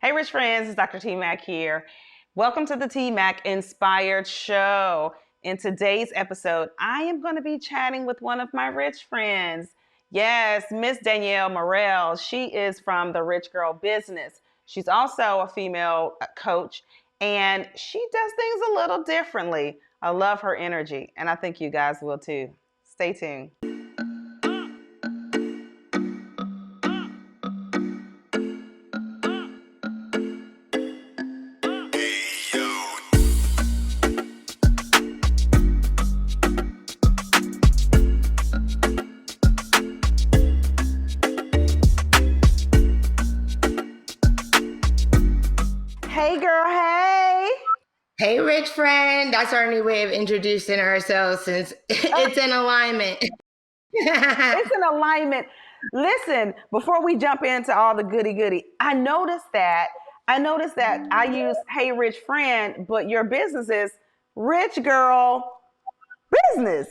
Hey, rich friends, it's Dr. TMac here. Welcome to the TMac Inspired Show. In today's episode, I am going to be chatting with one of my rich friends. Yes, Miss Danielle Murrell. She is from the Rich Girl Business. She's also a female coach, and she does things a little differently. I love her energy, and I think you guys will too. Stay tuned. Hey, girl, hey. Hey, rich friend. That's our new way of introducing ourselves since it's in alignment. It's an alignment. Listen, before we jump into all the goody, I noticed that I use Hey Rich Friend, but your business is Rich Girl Business.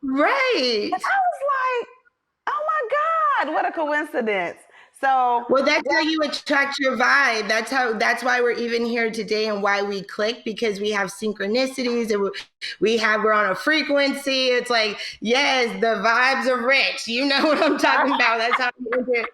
Right. And I was like, oh my God, what a coincidence. So Well, that's how you attract your vibe. That's why we're even here today and why we click, because we have synchronicities and we're on a frequency. It's like, yes, the vibes are rich. You know what I'm talking about. That's how we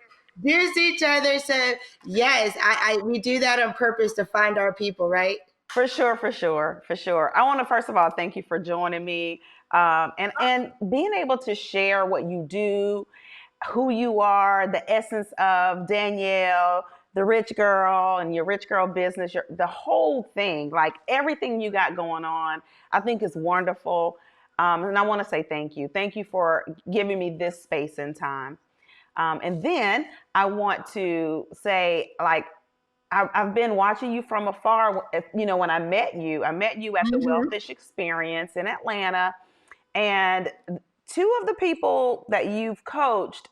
introduce each other. So yes, we do that on purpose to find our people, right? for sure, for sure, for sure. I want to first of all thank you for joining me, and being able to share what you do, who you are, the essence of Danielle, the rich girl, and your rich girl business, the whole thing, like everything you got going on, I think is wonderful. And I want to say thank you. Thank you for giving me this space and time. And then I want to say, like, I've been watching you from afar. You know, when I met you at the Mhm. Wealthish Experience in Atlanta, and two of the people that you've coached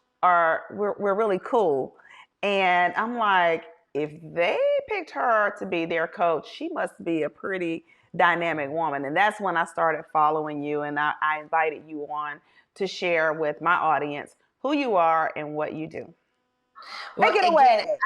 we're really cool. And I'm like, if they picked her to be their coach, she must be a pretty dynamic woman. And that's when I started following you, and I invited you on to share with my audience who you are and what you do. Take Well, it again, away.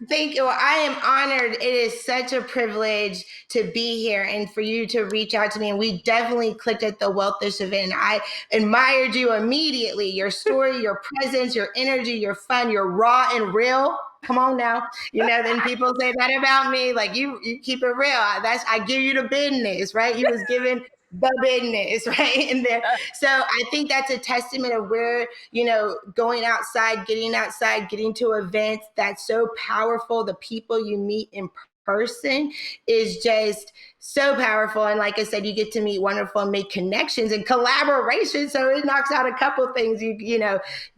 thank you. Well, I am honored. It is such a privilege to be here and for you to reach out to me. And we definitely clicked at the Wealthish event. I admired you immediately. Your story, your presence, your energy, your fun, you're raw and real. Come on now. Then people say that about me. Like you keep it real. I give you the business, right? You was given the business, right? In there. So I think that's a testament of where, going outside, getting to events, that's so powerful. The people you meet in person is just so powerful. And like I said, you get to meet wonderful and make connections and collaboration. So it knocks out a couple things. You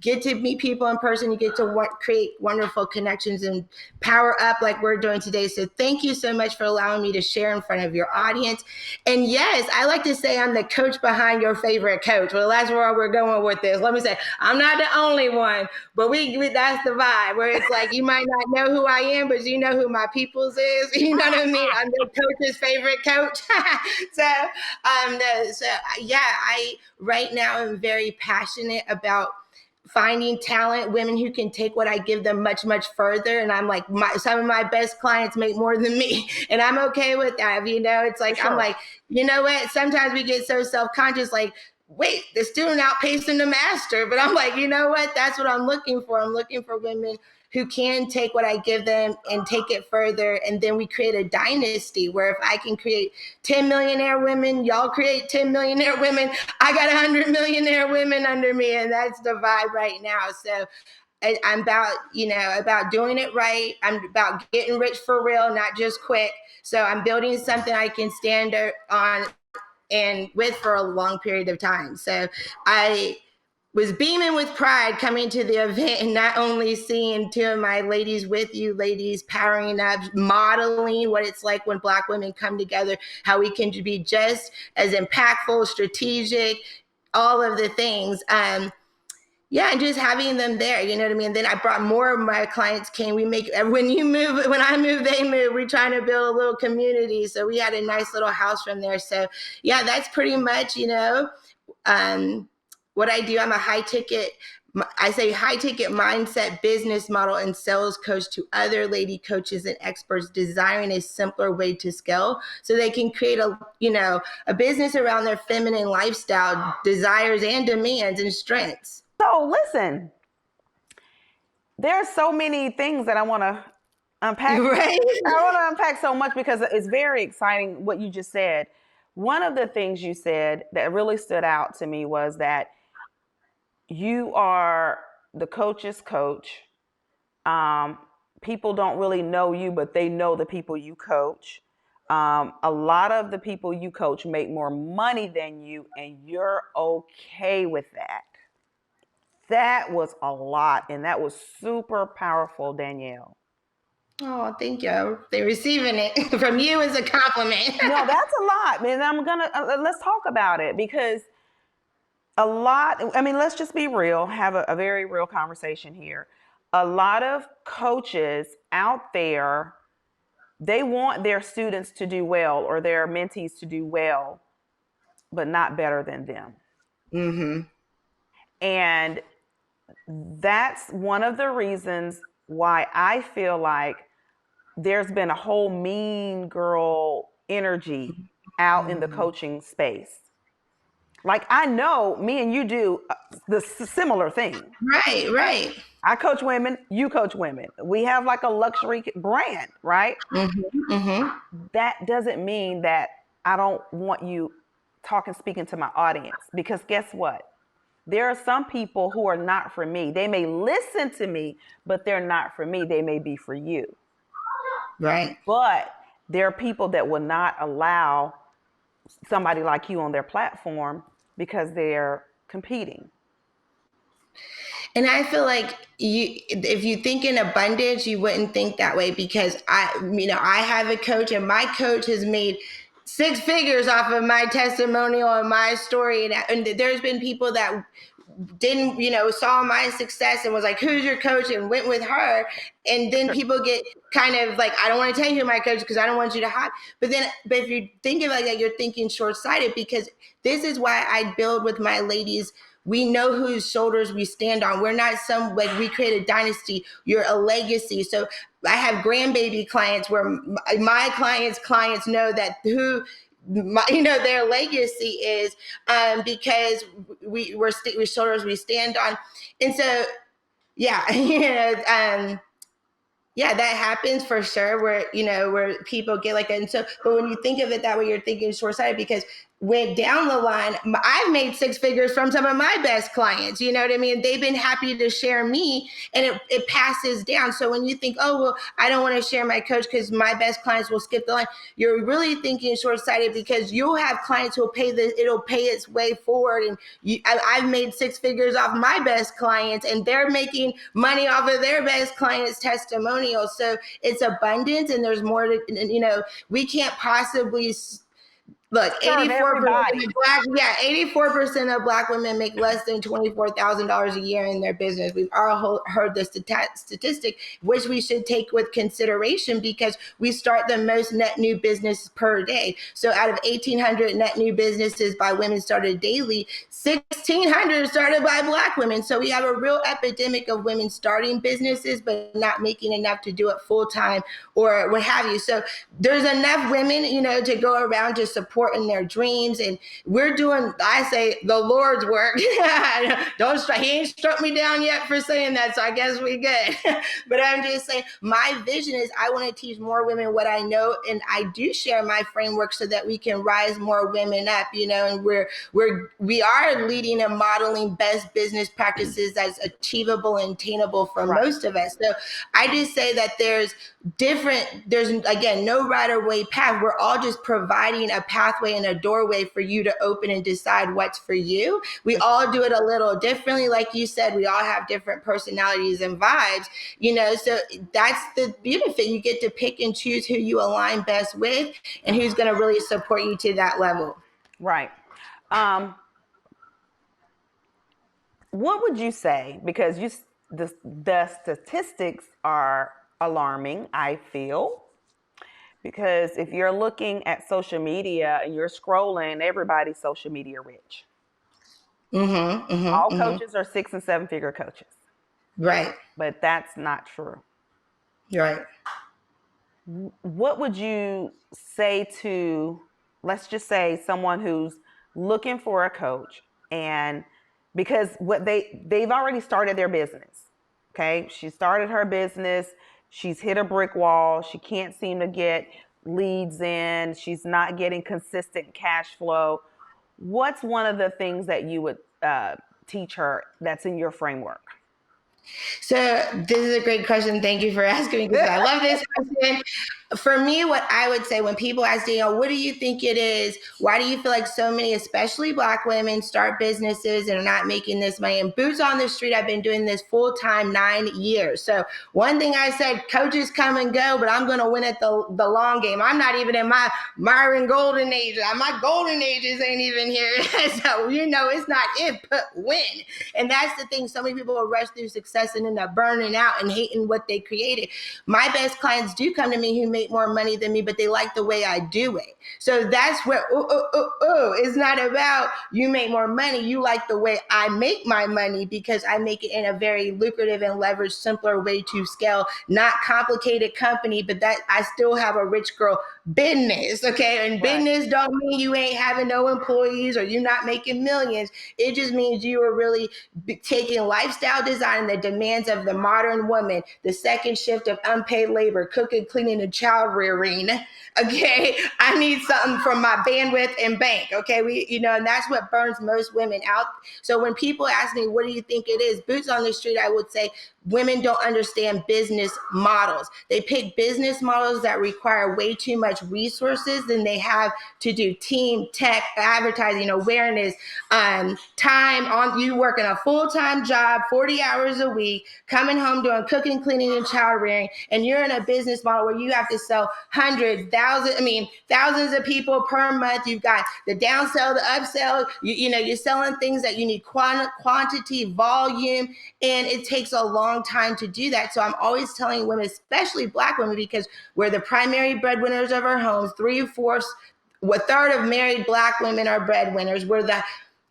get to meet people in person. You get to create wonderful connections and power up like we're doing today. So thank you so much for allowing me to share in front of your audience. And yes, I like to say I'm the coach behind your favorite coach. Well, that's where we're going with this. Let me say, I'm not the only one, but that's the vibe where it's like, you might not know who I am, but you know who my people's is. You know what I mean? I'm the coach's favorite coach. So yeah, I right now am very passionate about finding talent, women who can take what I give them much, much further. And I'm like, some of my best clients make more than me. And I'm okay with that. It's For like, I'm sure. like, you know what? Sometimes we get so self-conscious, like, wait, the student outpacing the master. But I'm like, you know what? That's what I'm looking for. I'm looking for women who can take what I give them and take it further. And then we create a dynasty where if I can create 10 millionaire women, y'all create 10 millionaire women. I got 100 millionaire women under me. And that's the vibe right now. So I'm about doing it right. I'm about getting rich for real, not just quick. So I'm building something I can stand on and with for a long period of time. So I was beaming with pride coming to the event and not only seeing two of my ladies with you, ladies powering up, modeling what it's like when Black women come together, how we can be just as impactful, strategic, all of the things. Yeah, and just having them there, you know what I mean? And then I brought more of my clients came. When I move, they move. We're trying to build a little community. So we had a nice little house from there. So yeah, that's pretty much, um, what I do. I'm a high ticket I say high ticket mindset business model and sales coach to other lady coaches and experts desiring a simpler way to scale so they can create a business around their feminine lifestyle desires and demands and strengths. So listen, there are so many things that I want to unpack. Right? I want to unpack so much because it's very exciting what you just said. One of the things you said that really stood out to me was that you are the coach's coach. Um, People don't really know you, but they know the people you coach. A lot of the people you coach make more money than you, and you're okay with that. That was a lot, and that was super powerful, Danielle. Oh, thank you. They're receiving it from you as a compliment. No, that's a lot, and I'm gonna let's talk about it because a lot. I mean, let's just be real. Have a very real conversation here. A lot of coaches out there, they want their students to do well or their mentees to do well, but not better than them. Mm-hmm. And that's one of the reasons why I feel like there's been a whole mean girl energy out in the Mm-hmm. coaching space. Like I know me and you do the similar thing. Right, right. I coach women, you coach women. We have like a luxury brand, right? Mm-hmm. Mm-hmm. That doesn't mean that I don't want you talking, speaking to my audience because guess what? There are some people who are not for me. They may listen to me, but they're not for me. They may be for you. Right. But there are people that will not allow somebody like you on their platform because they're competing. And I feel like if you think in abundance, you wouldn't think that way because I have a coach and my coach has made six figures off of my testimonial and my story. And there's been people that didn't, saw my success and was like, who's your coach? And went with her. And then people get kind of like, I don't want to tell you who my coach because I don't want you to have. But if you think of it like that, you're thinking short sighted because this is why I build with my ladies. We know whose shoulders we stand on. We're not like we create a dynasty. You're a legacy. So I have grandbaby clients where my clients know that their legacy is because we're shoulders we stand on. And so yeah, yeah, that happens for sure where people get like that. And so, but when you think of it that way, you're thinking short sighted because when down the line, I've made six figures from some of my best clients. You know what I mean? They've been happy to share me and it passes down. So when you think, oh, well, I don't want to share my coach because my best clients will skip the line, you're really thinking short sighted because you'll have clients who'll it'll pay its way forward. And I've made six figures off my best clients and they're making money off of their best clients' testimonials. So it's abundance and there's more to, we can't possibly look, Serve 84% everybody. of black, yeah, 84% of black women make less than $24,000 a year in their business. We've all heard the statistic, which we should take with consideration because we start the most net new business per day. So out of 1,800 net new businesses by women started daily, 1,600 started by black women. So we have a real epidemic of women starting businesses, but not making enough to do it full time or what have you. So there's enough women, to go around to support in their dreams. And we're doing, I say, the Lord's work. He ain't struck me down yet for saying that. So I guess we good. But I'm just saying my vision is I want to teach more women what I know. And I do share my framework so that we can rise more women up, and we are leading and modeling best business practices that's achievable and attainable for most of us. So I just say that there's again, no right or way path. We're all just providing a pathway and a doorway for you to open and decide what's for you. We all do it a little differently. Like you said, we all have different personalities and vibes, so that's the benefit. You get to pick and choose who you align best with and who's going to really support you to that level. Right. What would you say? Because the statistics are alarming, I feel. Because if you're looking at social media and you're scrolling, everybody's social media rich. Mm-hmm, All mm-hmm, mm-hmm. coaches are 6 and 7 figure coaches, Right, but that's not true. right. What would you say to, let's just say, someone who's looking for a coach, and because what they've already started their business. Okay, she started her business, she's hit a brick wall, she can't seem to get leads in, she's not getting consistent cash flow. What's one of the things that you would teach her that's in your framework? So this is a great question. Thank you for asking me because I love this question. For me, what I would say when people ask Danielle, what do you think it is? Why do you feel like so many, especially Black women, start businesses and are not making this money? And boots on the street, I've been doing this full time 9 years. So one thing I said, coaches come and go, but I'm going to win at the long game. I'm not even in my Myron golden age. My golden ages ain't even here. So, it's not if, but when. And that's the thing. So many people will rush through success and end up burning out and hating what they created. My best clients do come to me who make more money than me, but they like the way I do it. So that's where, it's not about you make more money. You like the way I make my money because I make it in a very lucrative and leveraged, simpler way to scale, not complicated company, but that I still have a rich girl business. Okay. And Right. business don't mean you ain't having no employees or you not making millions. It just means you are really taking lifestyle design and the demands of the modern woman, the second shift of unpaid labor, cooking, cleaning, and child rearing. Okay, I need something from my bandwidth and bank. Okay, and that's what burns most women out. So when people ask me, what do you think it is? Boots on the street, I would say women don't understand business models. They pick business models that require way too much resources than they have to do team, tech, advertising, awareness, time on you working a full-time job, 40 hours a week, coming home doing cooking, cleaning, and child rearing, and you're in a business model where you have to sell thousands of people per month. You've got the downsell, the upsell, you're selling things that you need quantity, volume, and it takes a long time to do that. So I'm always telling women, especially Black women, because we're the primary breadwinners of our homes, 3/4, a third of married Black women are breadwinners. We're the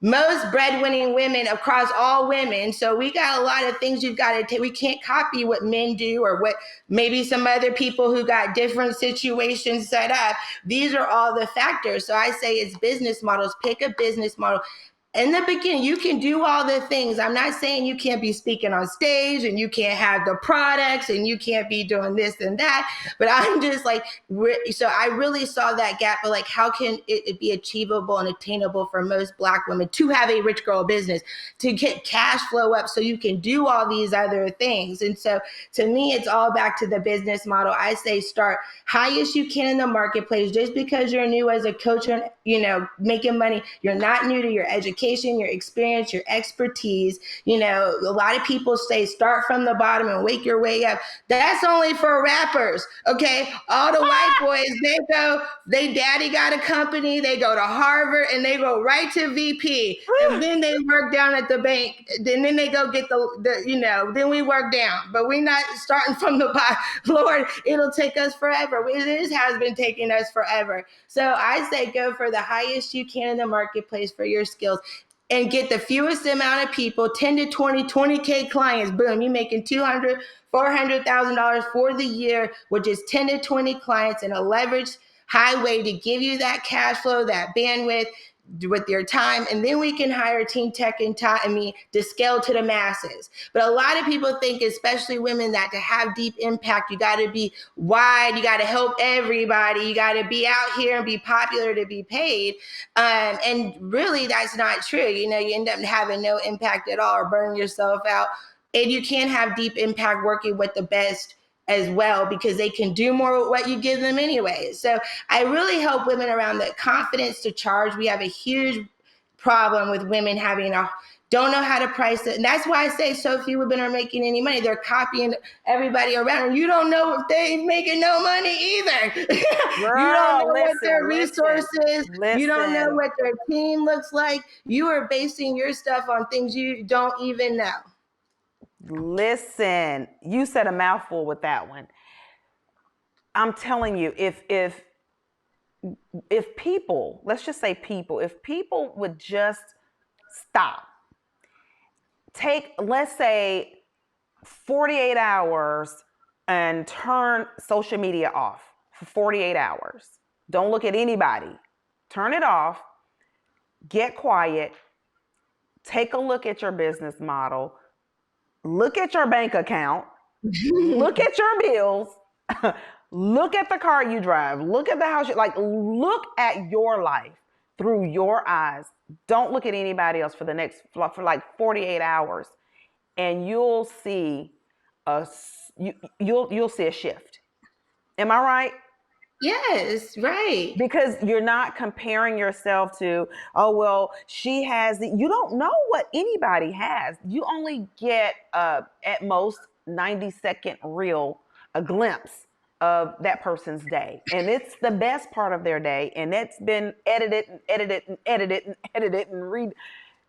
most breadwinning women across all women. So we got a lot of things you've got to take. We can't copy what men do or what maybe some other people who got different situations set up. These are all the factors. So I say it's business models. Pick a business model. In the beginning, you can do all the things. I'm not saying you can't be speaking on stage and you can't have the products and you can't be doing this and that. But I'm just like, so I really saw that gap. But like, how can it be achievable and attainable for most Black women to have a rich girl business, to get cash flow up so you can do all these other things? And so to me, it's all back to the business model. I say start highest you can in the marketplace. Just because you're new as a coach and making money, you're not new to your education, your experience, your expertise. A lot of people say start from the bottom and wake your way up. That's only for rappers. Okay, all the white boys, they daddy got a company, they go to Harvard and they go right to VP, and then they work down at the bank, and then they go get then we work down, but we're not starting from the bottom. Lord, it'll take us forever. It has been taking us forever. So I say go for the highest you can in the marketplace for your skills and get the fewest amount of people, 10 to 20K clients. Boom, you're making $200,000, $400,000 for the year, which is 10 to 20 clients in a leveraged highway to give you that cash flow, that bandwidth with your time. And then we can hire team tech and to scale to the masses. But a lot of people think, especially women, that to have deep impact, you got to be wide, you got to help everybody, you got to be out here and be popular to be paid. And really, that's not true. You end up having no impact at all or burning yourself out. And you can't have deep impact working with the best as well, because they can do more with what you give them anyway. So I really help women around the confidence to charge. We have a huge problem with women don't know how to price it. And that's why I say so few women are making any money. They're copying everybody around. And you don't know if they're making no money either. You don't Girl, know what their resources, you don't know listen. what their team looks like. You are basing your stuff on things you don't even know. Listen, you said a mouthful with that one. I'm telling you, if people, let's just say people, if people would just stop take, let's say, 48 hours and turn social media off for 48 hours. Don't look at anybody. Turn it off, get quiet, take a look at your business model, look at your bank account, look at your bills, look at the car you drive, look at the house you like, look at your life through your eyes. Don't look at anybody else for the next for like 48 hours, and you'll see a you'll see a shift. Am I right? Yes, right. Because you're not comparing yourself to, oh well, she has the, you don't know what anybody has. You only get at most 90-second reel, a glimpse of that person's day, and it's the best part of their day, and it's been edited and edited and edited and edited and read.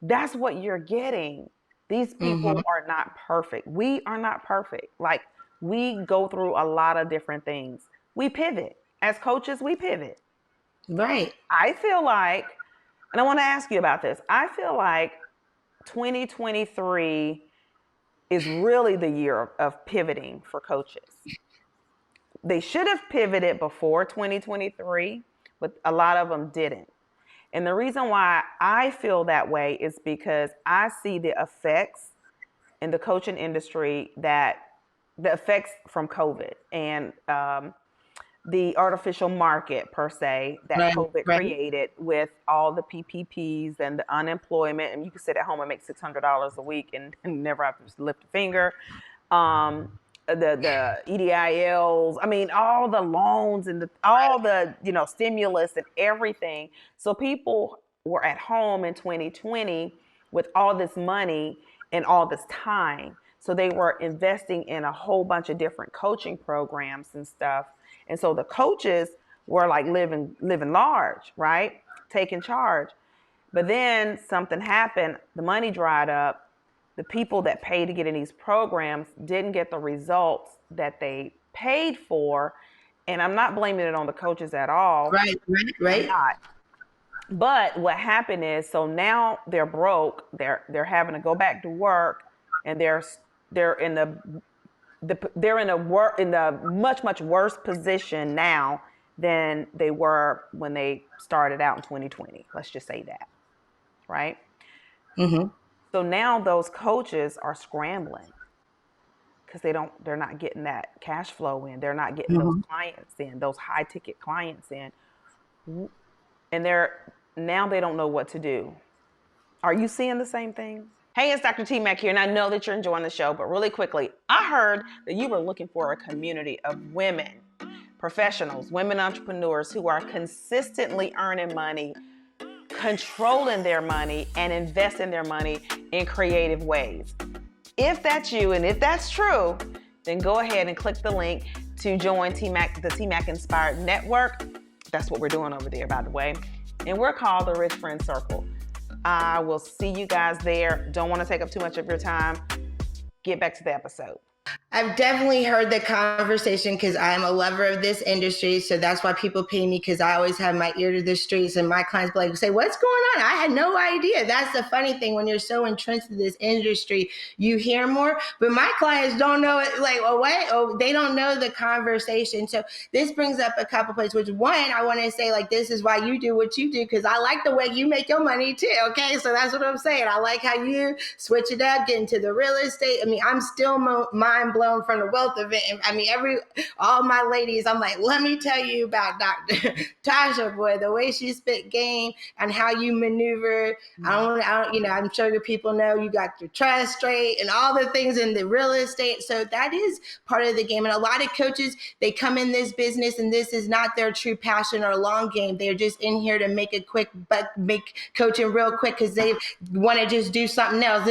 That's what you're getting. These Mm-hmm. people are not perfect. We are not perfect. Like, we go through a lot of different things. We pivot. As coaches, we pivot. Right. I feel like, and I want to ask you about this, I feel like 2023 is really the year of pivoting for coaches. They should have pivoted before 2023, but a lot of them didn't. And the reason why I feel that way is because I see the effects in the coaching industry, that the effects from COVID and the artificial market per se that Right. COVID Right. created with all the PPPs and the unemployment, and you can sit at home and make $600 a week and never have to lift a finger. The EDILs, I mean, all the loans and all the stimulus and everything. So people were at home in 2020 with all this money and all this time. So they were investing in a whole bunch of different coaching programs and stuff. And so the coaches were like living large, right? Taking charge. But then something happened, the money dried up. The people that paid to get in these programs didn't get the results that they paid for. And I'm not blaming it on the coaches at all. Right. Right. I'm Right. not. But what happened is, so now they're broke. They're having to go back to work, and they're in they're in a much worse position now than they were when they started out in 2020. Let's just say that, right? Mm-hmm. So now those coaches are scrambling because they're not getting that cash flow in. They're not getting those Mm-hmm. clients in, those high ticket clients in, and now they don't know what to do. Are you seeing the same thing? Hey, it's Dr. TMac here, and I know that you're enjoying the show, but really quickly, I heard that you were looking for a community of women, professionals, women entrepreneurs who are consistently earning money, controlling their money, and investing their money in creative ways. If that's you, and if that's true, then go ahead and click the link to join TMac, the TMac Inspired Network. That's what we're doing over there, by the way. And we're called the Rich Friend Circle. I will see you guys there. Don't want to take up too much of your time. Get back to the episode. I've definitely heard the conversation because I'm a lover of this industry. So that's why people pay me, because I always have my ear to the streets, and my clients be like, say, what's going on? I had no idea. That's the funny thing. When you're so entrenched in this industry, you hear more, but my clients don't know it. Like, oh, what? Oh, they don't know the conversation. So this brings up a couple places, which one, I want to say, like, this is why you do what you do, because I like the way you make your money too. Okay. So that's what I'm saying. I like how you switch it up, get into the real estate. I mean, I'm still mind blown from the wealth event. I mean, all my ladies, I'm like, let me tell you about Dr. Tasha, boy, the way she spit game and how you maneuver. I'm sure the people know you got your trust straight and all the things in the real estate. So that is part of the game. And a lot of coaches, they come in this business and this is not their true passion or long game. They're just in here to make a quick buck, make coaching real quick because they want to just do something else.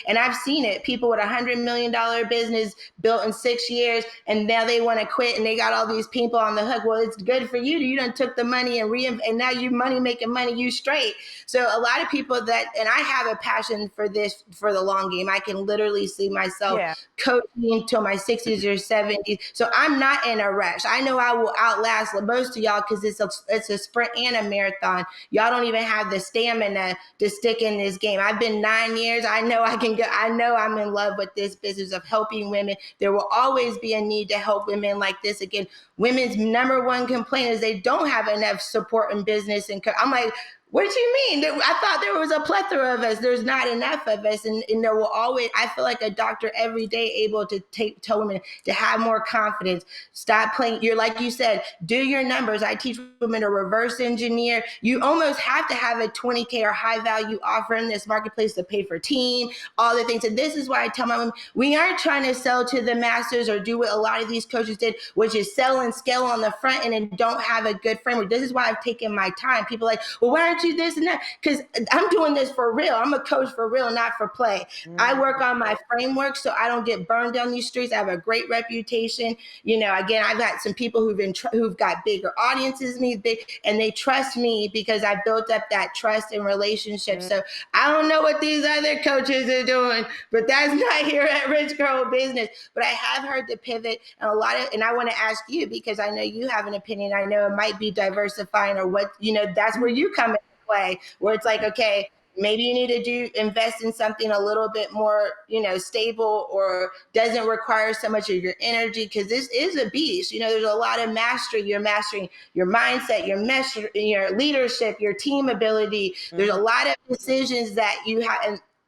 And I've seen it. People with $100 million business built in 6 years, and now they want to quit and they got all these people on the hook. Well, it's good for you. You done took the money and now you money making money, you straight. So a lot of people that, and I have a passion for this, for the long game. I can literally see myself Yeah. coaching till my 60s or 70s. So I'm not in a rush. I know I will outlast most of y'all because it's a sprint and a marathon. Y'all don't even have the stamina to stick in this game. I've been 9 years. I know I can go. I know I'm in love with this business of helping women. There will always be a need to help women like this. Again, women's number one complaint is they don't have enough support in business. And I'm like, what do you mean? I thought there was a plethora of us. There's not enough of us. And there will always, I feel like a doctor every day able to tell women to have more confidence. Stop playing. You're like you said, do your numbers. I teach women to reverse engineer. You almost have to have a 20K or high value offer in this marketplace to pay for team, all the things. And this is why I tell my women, we aren't trying to sell to the masters or do what a lot of these coaches did, which is sell and scale on the front end and don't have a good framework. This is why I've taken my time. People are like, well, why aren't you this and that? Because I'm doing this for real. I'm a coach for real, not for play. I work on my framework so I don't get burned down these streets. I have a great reputation. Again, I've got some people who've got bigger audiences than me, and they trust me because I built up that trust and relationship. So I don't know what these other coaches are doing, but that's not here at Rich Girl Business. But I have heard the pivot and I want to ask you because I know you have an opinion. I know it might be diversifying or what, that's where you come into play, where it's like, okay, maybe you need to invest in something a little bit more, stable or doesn't require so much of your energy because this is a beast. There's a lot of mastery. You're mastering your mindset, your leadership, your team ability. There's a lot of decisions that you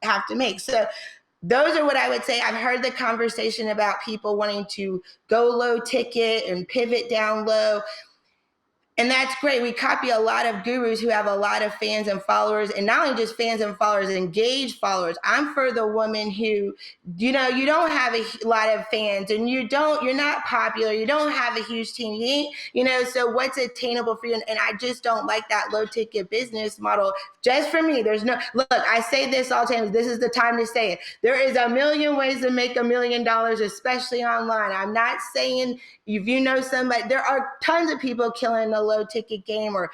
have to make. So those are what I would say. I've heard the conversation about people wanting to go low ticket and pivot down low. And that's great. We copy a lot of gurus who have a lot of fans and followers, and not only just fans and followers, engaged followers. I'm for the woman who, you don't have a lot of fans and you're not popular. You don't have a huge team. So what's attainable for you? And I just don't like that low ticket business model. Just for me, look, I say this all the time. This is the time to say it. There is a million ways to make $1 million, especially online. I'm not saying if somebody, there are tons of people killing the low ticket game or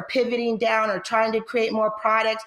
pivoting down or trying to create more products.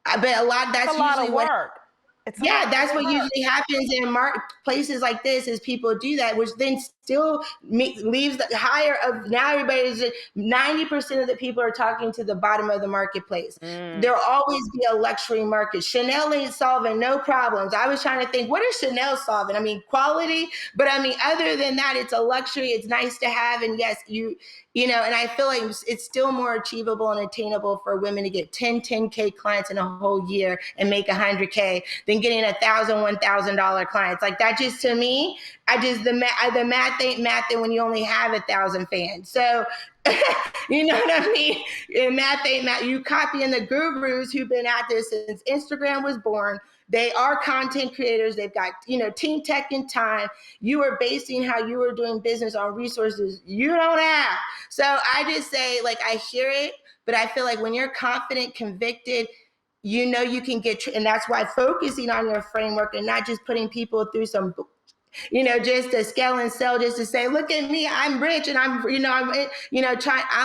But that's a lot usually of work. that's what usually happens in places like this is people do that, which then still leaves the higher of now everybody's 90% of the people are talking to the bottom of the marketplace. There'll always be a luxury market. Chanel ain't solving no problems. I was trying to think, what is Chanel solving? I mean, quality, but I mean, other than that, it's a luxury. It's nice to have. And yes, and I feel like it's still more achievable and attainable for women to get 10K clients in a whole year and make 100K than getting $1,000 clients. Like that just to me, the math ain't math when you only have 1,000 fans. So you know what I mean? And math ain't math. You copying the gurus who've been at this since Instagram was born. They are content creators. They've got, team tech and time. You are basing how you are doing business on resources you don't have. So I just say, I hear it, but I feel like when you're confident, convicted, you can and that's why focusing on your framework and not just putting people through some just to scale and sell, just to say, look at me, I'm rich and I'm trying.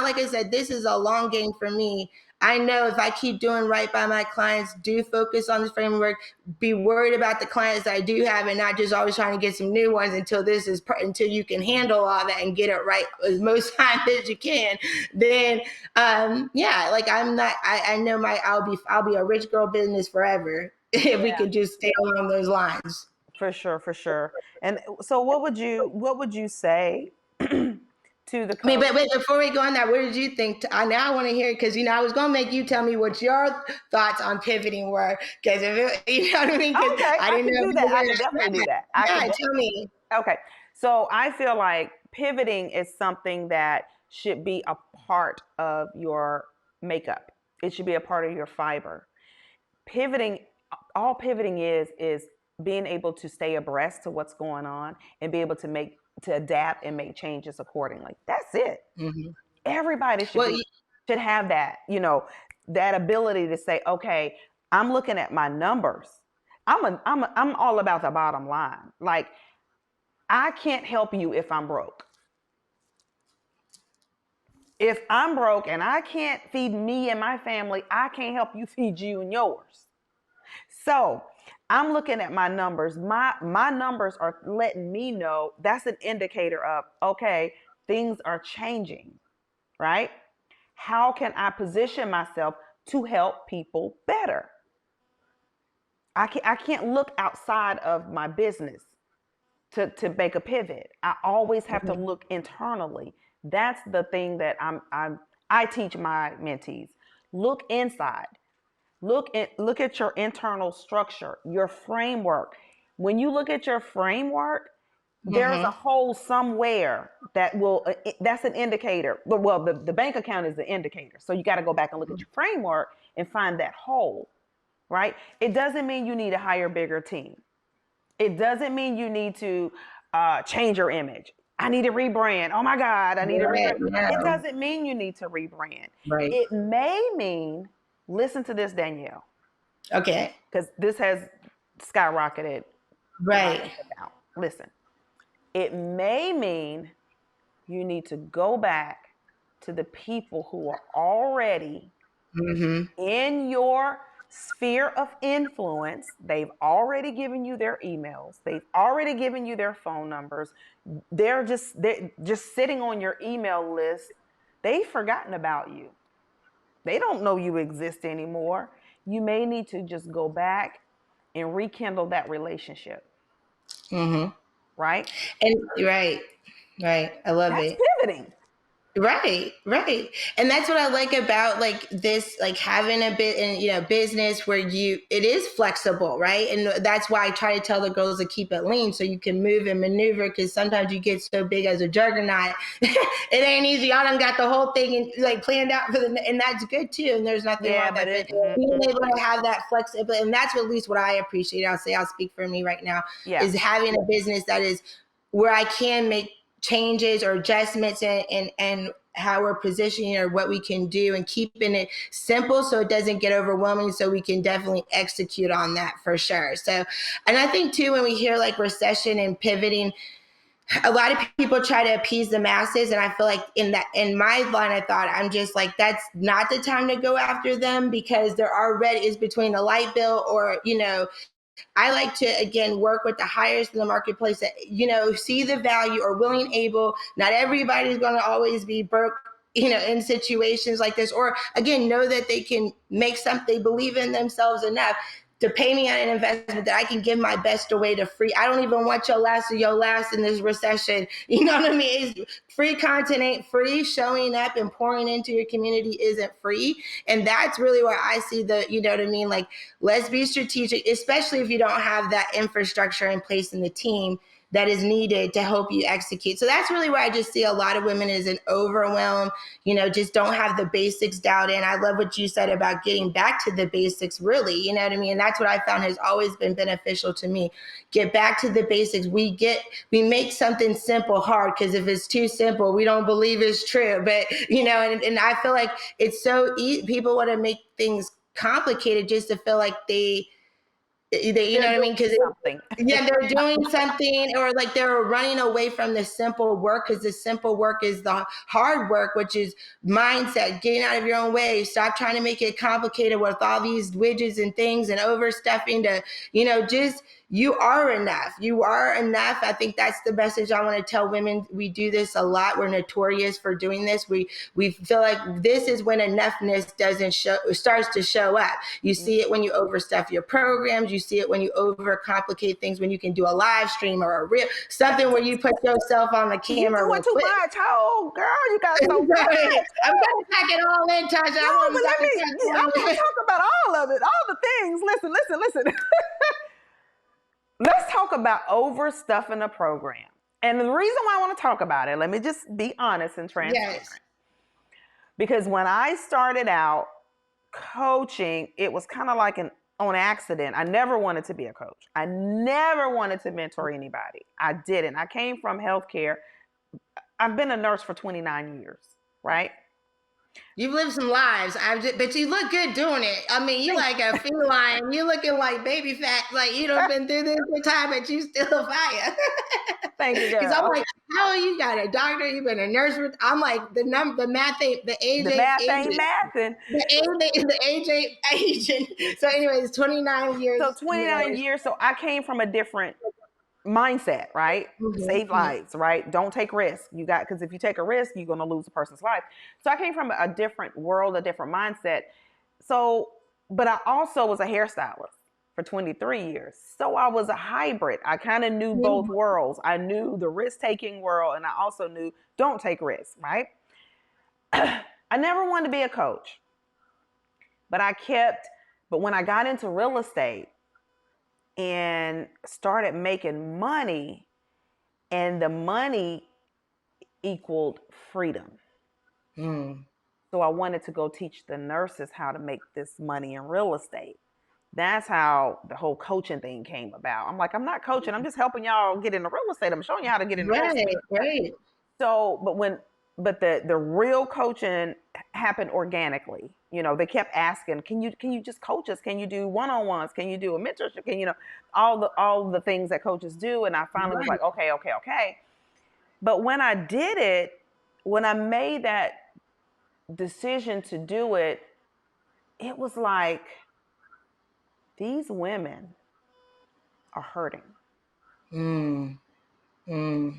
Like I said, this is a long game for me. I know if I keep doing right by my clients, do focus on this framework, be worried about the clients I do have and not just always trying to get some new ones until you can handle all that and get it right as most times as you can, then I know I'll be a rich girl business forever if we could just stay along those lines. For sure. And so what would you say to the coach? But wait, before we go on that, what did you think? Now I want to hear it because I was going to make you tell me what your thoughts on pivoting were. Because you know what I mean? Okay, I didn't know. do that. I can definitely do that. Tell me. Okay, so I feel like pivoting is something that should be a part of your makeup. It should be a part of your fiber. All pivoting is being able to stay abreast to what's going on and be able to adapt and make changes accordingly. That's it. Mm-hmm. Everybody should have that, that ability to say, okay, I'm looking at my numbers. I'm all about the bottom line. Like, I can't help you if I'm broke. If I'm broke and I can't feed me and my family, I can't help you feed you and yours. So I'm looking at my numbers. My numbers are letting me know that's an indicator of, okay, things are changing, right? How can I position myself to help people better? I can't look outside of my business to make a pivot. I always have to look internally. That's the thing that I teach my mentees. Look inside. Look at your internal structure, your framework. When you look at your framework, there's a Mm-hmm. hole somewhere that's an indicator. Well, the bank account is the indicator. So you got to go back and look at your framework and find that hole, right? It doesn't mean you need to hire a bigger team. It doesn't mean you need to change your image. I need to rebrand. Oh my God, I need to Right. rebrand. It No. doesn't mean you need to rebrand. Right. It may mean, listen to this, Danielle, Okay. because this has skyrocketed my Right. bank account. Listen, it may mean you need to go back to the people who are already Mm-hmm. in your sphere of influence. They've already given you their emails, they've already given you their phone numbers. They're just sitting on your email list. They've forgotten about you. They don't know you exist anymore. You may need to just go back and rekindle that relationship, Mm-hmm. right? And right. Right. I love That's it. pivoting. Right, right. And that's what I like about like this, like having a bit in, business where it is flexible, right? And that's why I try to tell the girls to keep it lean so you can move and maneuver, because sometimes you get so big as a juggernaut. It ain't easy. Y'all done got the whole thing like planned out and that's good too. And there's nothing wrong Yeah, with but that. But it being able to have that flexibility, and that's at least what I appreciate. I'll speak for me right now, yeah. is having a business that is where I can make changes or adjustments and how we're positioning or what we can do, and keeping it simple so it doesn't get overwhelming, so we can definitely execute on that for sure. So, and I think too, when we hear like recession and pivoting, a lot of people try to appease the masses, and I feel like in my line of thought, I'm just like, that's not the time to go after them, because they're already is between a light bill or I like to again work with the highest in the marketplace that see the value or willing, able. Not everybody's going to always be broke, in situations like this, or again know that they can make something. They believe in themselves enough to pay me on an investment that I can give my best away to free. I don't even want your last of your last in this recession. You know what I mean? Free content ain't free. Showing up and pouring into your community isn't free. And that's really where I see you know what I mean? Like, let's be strategic, especially if you don't have that infrastructure in place in the team that is needed to help you execute. So that's really where I just see a lot of women is an overwhelm, just don't have the basics dialed in. I love what you said about getting back to the basics, really, you know what I mean? And that's what I found has always been beneficial to me. Get back to the basics. We make something simple hard, because if it's too simple, we don't believe it's true. But, and I feel like it's so easy. People want to make things complicated just to feel like you know They're what I doing mean? Because something. yeah, they're doing something, or like they're running away from the simple work, because the simple work is the hard work, which is mindset, getting out of your own way. Stop trying to make it complicated with all these widgets and things and overstuffing to, just you are enough. You are enough. I think that's the message I want to tell women. We do this a lot. We're notorious for doing this. We feel like this is when enoughness doesn't show starts to show up. You see it when you overstuff your programs. You see it when you overcomplicate things, when you can do a live stream or a real something where you put yourself on the You camera doing real too quick. much. Oh, girl, you got so Sorry. much. I'm trying to pack it all in, Tasha. No, I want but to let me, I talk want to talk about all of it, all the things. Listen. Let's talk about overstuffing a program. And the reason why I want to talk about it, let me just be honest and transparent. Yes. Because when I started out coaching, it was kind of like an on accident. I never wanted to be a coach. I never wanted to mentor anybody. I didn't. I came from healthcare. I've been a nurse for 29 years, right? You've lived some lives. But you look good doing it. I mean, you like a feline. You looking like baby fat. Like you done been through this for time, but you still a fire. Thank you, Because I'm girl. like, how you got a doctor? You've been a nurse. I'm like, the math ain't, the age The ain't math ain't aging. mathing. The age ain't aging. So, anyways, 29 So years. 29 years. So I came from a different mindset, right? Save Mhm. lives, right? Don't take risks. You got, because if you take a risk, you're going to lose a person's life. So I came from a different world, a different mindset. So, but I also was a hairstylist for 23 years. So I was a hybrid. I kind of knew both worlds. I knew the risk taking world, and I also knew don't take risks, right? I never wanted to be a coach, but but when I got into real estate and started making money, and the money equaled freedom. Mm. So I wanted to go teach the nurses how to make this money in real estate. That's how the whole coaching thing came about. I'm like, I'm not coaching. I'm just helping y'all get into real estate. I'm showing you how to get into real Right, estate. right. So, but the real coaching happened organically. You know, they kept asking, can you just coach us? Can you do one-on-ones? Can you do a mentorship? Can you know all the things that coaches do? And I finally was Right. like, okay, okay, okay. But when I did it, when I made that decision to do it, it was like these women are hurting. Mm. Mm.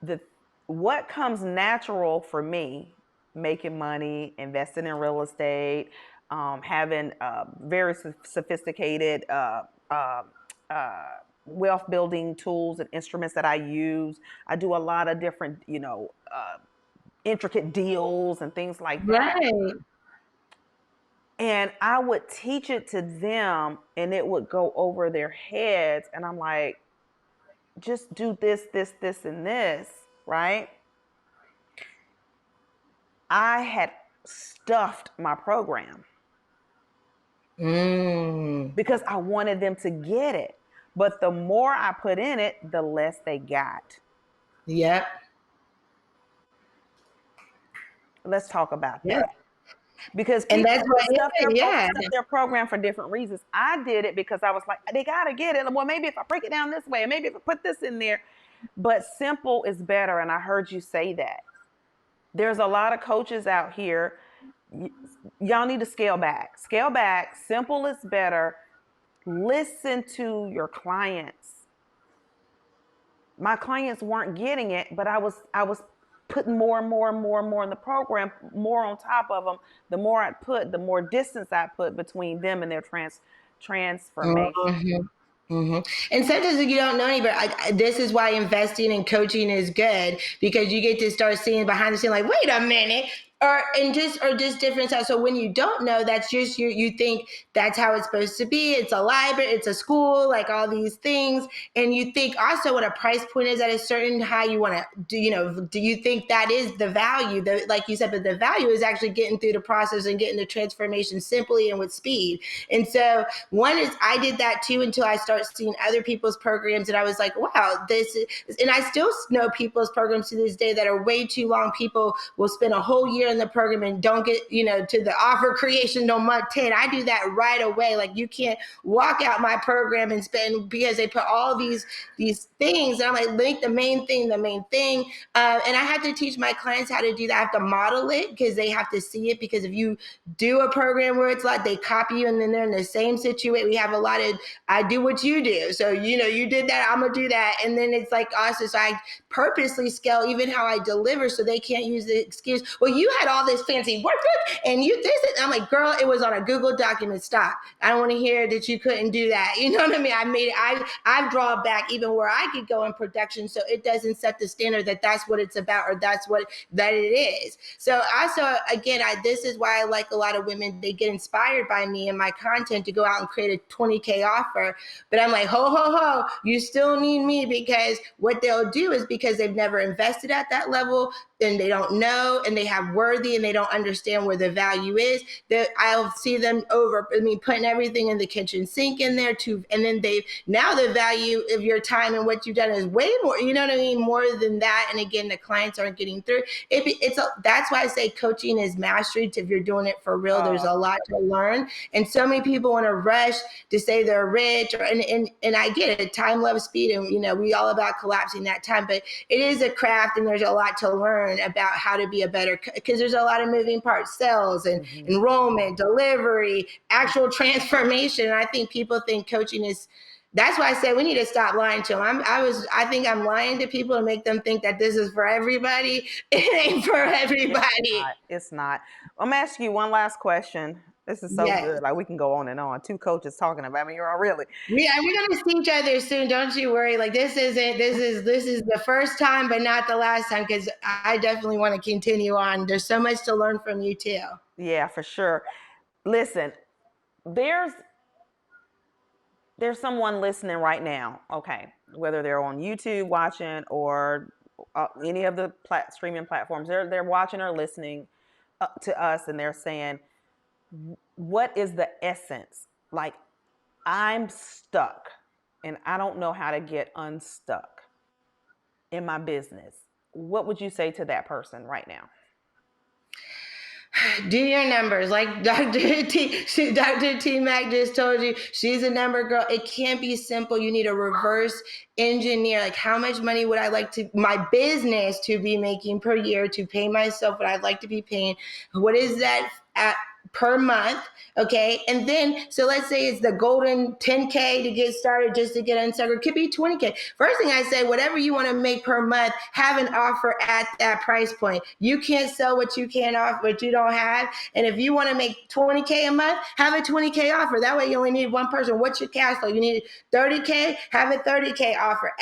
The what comes natural for me, making money, investing in real estate, having very sophisticated uh, uh, wealth building tools and instruments that I use. I do a lot of different, intricate deals and things like that. Right. And I would teach it to them and it would go over their heads. And I'm like, just do this, this, this, and this, right? I had stuffed my program Mm. because I wanted them to get it. But the more I put in it, the less they got. Yep. Let's talk about Yeah. that. Because And people that's what, stuff their yeah. stuff their program for different reasons. I did it because I was like, they gotta get it. Well, maybe if I break it down this way, maybe if I put this in there. But simple is better, and I heard you say that. There's a lot of coaches out here. Y'all need to scale back. Scale back. Simple is better. Listen to your clients. My clients weren't getting it, but I was putting more and more and more and more in the program, more on top of them. The more I put, the more distance I put between them and their transformation. Mm-hmm. Mm-hmm. And sometimes you don't know any, but this is why investing in coaching is good, because you get to start seeing behind the scene, like, wait a minute, or just different stuff. So when you don't know, that's just you think that's how it's supposed to be. It's a library, it's a school, like all these things, and you think also what a price point is at a certain how you want to do. Do you think that is the value? Like you said, but the value is actually getting through the process and getting the transformation simply and with speed. And so one is I did that too until I started seeing other people's programs, and I was like, wow, this is, and I still know people's programs to this day that are way too long. People will spend a whole year in the program and don't get, to the offer creation no month 10. I do that right away. Like you can't walk out my program and spend, because they put all these things. And I'm like, link the main thing. And I have to teach my clients how to do that. I have to model it because they have to see it. Because if you do a program where it's like they copy you and then they're in the same situation, we have a lot of, I do what you do. So, you did that, I'm going to do that. And then it's like awesome. So I purposely scale even how I deliver so they can't use the excuse, well, you had all this fancy work and you this. And I'm like, girl, it was on a Google document. Stop. I don't want to hear that you couldn't do that. You know what I mean? I've drawn back even where I could go in production, so it doesn't set the standard that that's what it's about or that's what that it is. So also, again, this is why I like a lot of women. They get inspired by me and my content to go out and create a 20K offer. But I'm like, ho, ho, ho, you still need me, because what they'll do is because they've never invested at that level and they don't know and they have worthy and they don't understand where the value is, that I'll see them putting everything in the kitchen sink in there too. And then now the value of your time and what you've done is way more, you know what I mean? More than that. And again, the clients aren't getting through. That's why I say coaching is mastery. If you're doing it for real, there's a lot to learn. And so many people in a rush to say they're rich, and I get it, time, love, speed, and we all about collapsing that time, but it is a craft, and there's a lot to learn about how to be a better, because there's a lot of moving parts, sales and enrollment, delivery, actual transformation. And I think people think coaching is. That's why I say we need to stop lying to them. I think I'm lying to people and make them think that this is for everybody. It ain't for everybody. It's not. I'm asking you one last question. This is so good. Like, we can go on and on. Two coaches talking about me. You're all really. Yeah, we're gonna see each other soon. Don't you worry. Like, this is the first time, but not the last time, because I definitely want to continue on. There's so much to learn from you too. Yeah, for sure. Listen, there's someone listening right now, okay, whether they're on YouTube watching or any of the streaming platforms, they're watching or listening to us, and they're saying, what is the essence? Like, I'm stuck and I don't know how to get unstuck in my business. What would you say to that person right now? Do your numbers, like Dr. TMac just told you. She's a number girl. It can't be simple. You need a reverse engineer. Like, how much money would I like my business to be making per year to pay myself what I'd like to be paying? What is that per month? Okay. And then, so let's say it's the golden 10K to get started, just to get unstuck. It could be 20K. First thing I say, whatever you want to make per month, have an offer at that price point. You can't sell what you can't offer, what you don't have. And if you want to make 20K a month, have a 20K offer. That way you only need one person. What's your cash flow? You need 30K, have a 30K offer.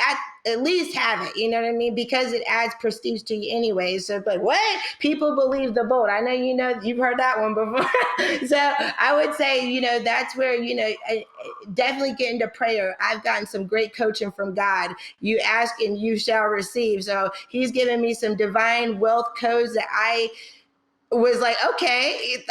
At least have it, you know what I mean? Because it adds prestige to you anyway. So it's like, what? People believe the boat. I know, you've heard that one before. So I would say, that's where, definitely get into prayer. I've gotten some great coaching from God. You ask and you shall receive. So he's given me some divine wealth codes that I was like, okay,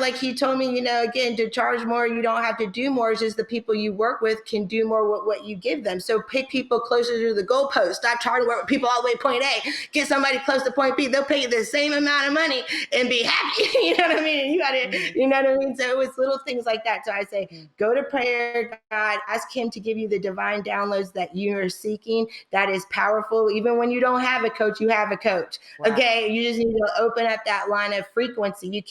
like he told me, again, to charge more, you don't have to do more. It's just the people you work with can do more with what you give them. So pick people closer to the goalpost. Stop trying to work with people all the way to point A. Get somebody close to point B. They'll pay you the same amount of money and be happy. You know what I mean? And you got to, you know what I mean? So it was little things like that. So I say, go to prayer, God, ask him to give you the divine downloads that you are seeking. That is powerful. Even when you don't have a coach, you have a coach. Wow. Okay. You just need to open up that line of frequency.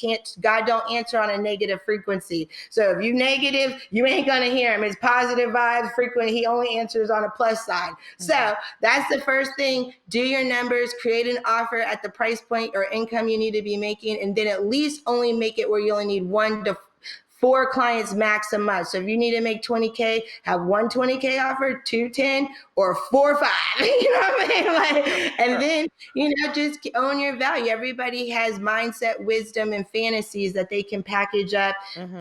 God don't answer on a negative frequency. So if you negative, you ain't going to hear him. It's positive vibes, frequent. He only answers on a plus side. Mm-hmm. So that's the first thing. Do your numbers, create an offer at the price point or income you need to be making, and then at least only make it where you only need 1 to 4 clients max a month. So if you need to make 20K, have 1 20K offer, 2 10, or 4 5. You know what I mean? And then, just own your value. Everybody has mindset, wisdom, and fantasies that they can package up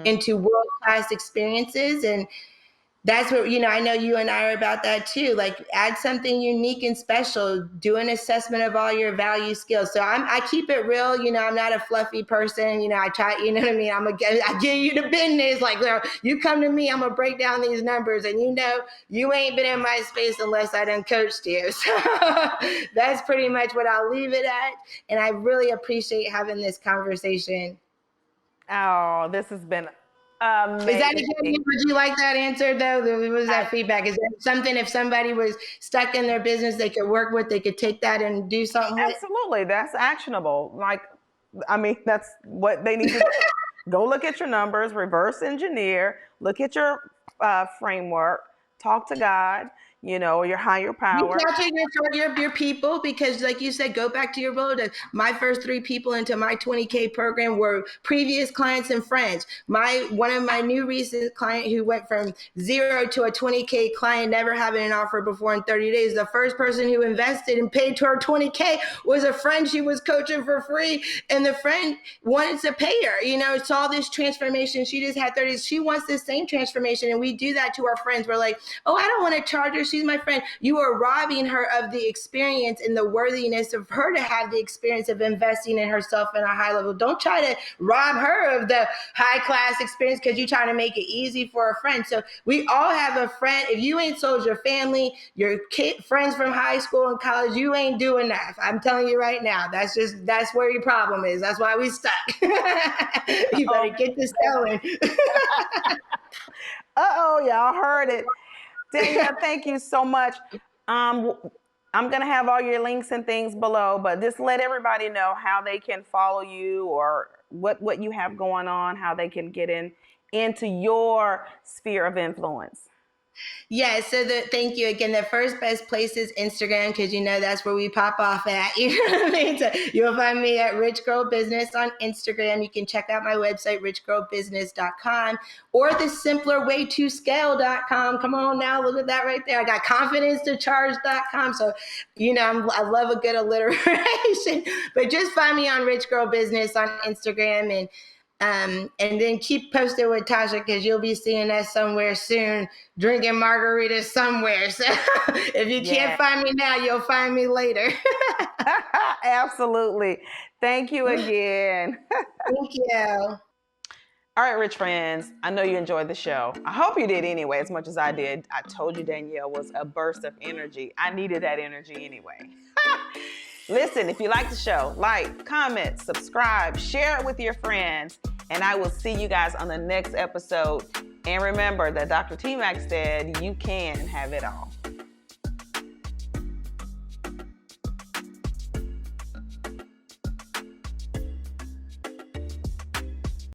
into world-class experiences. And that's what, I know you and I are about that too. Like, add something unique and special, do an assessment of all your value skills. So I keep it real. I'm not a fluffy person. I try, you know what I mean? I give you the business. Like, you come to me, I'm going to break down these numbers, and you ain't been in my space unless I done coached you. So that's pretty much what I'll leave it at. And I really appreciate having this conversation. Oh, this has been amazing. Is that a good answer? Would you like that answer though? What was that feedback? Is that something, if somebody was stuck in their business, they could work with, they could take that and do something with? Absolutely. That's actionable. That's what they need to do. Go look at your numbers, reverse engineer, look at your framework, talk to God, your higher power. Your people, because like you said, go back to your Rolodex. My first 3 people into my 20K program were previous clients and friends. One of my new recent client who went from 0 to a 20K client, never having an offer before in 30 days. The first person who invested and paid to her 20K was a friend she was coaching for free. And the friend wanted to pay her, saw this transformation. She just had 30. She wants this same transformation. And we do that to our friends. We're like, oh, I don't want to charge her she's my friend. You are robbing her of the experience and the worthiness of her to have the experience of investing in herself in a high level. Don't try to rob her of the high class experience because you're trying to make it easy for a friend. So we all have a friend. If you ain't sold your family, your friends from high school and college, you ain't doing that. I'm telling you right now. That's where your problem is. That's why we stuck. You better get this going. Y'all heard it. Danielle, thank you so much. I'm going to have all your links and things below, but just let everybody know how they can follow you or what you have going on, how they can get into your sphere of influence. Yeah, so thank you again. The first best place is Instagram because that's where we pop off at. You know what I mean? So you'll find me at Rich Girl Business on Instagram. You can check out my website, richgirlbusiness.com, or the simplerwaytoscale.com. Come on now, look at that right there. I got confidencetocharge.com. So I love a good alliteration. But just find me on Rich Girl Business on Instagram and then keep posted with Tasha because you'll be seeing us somewhere soon, drinking margaritas somewhere. So if you can't find me now, you'll find me later. Absolutely. Thank you again. Thank you. All right, rich friends, I know you enjoyed the show. I hope you did anyway, as much as I did. I told you Danielle was a burst of energy. I needed that energy anyway. Listen, if you like the show, like, comment, subscribe, share it with your friends, and I will see you guys on the next episode. And remember that Dr. TMac said you can have it all.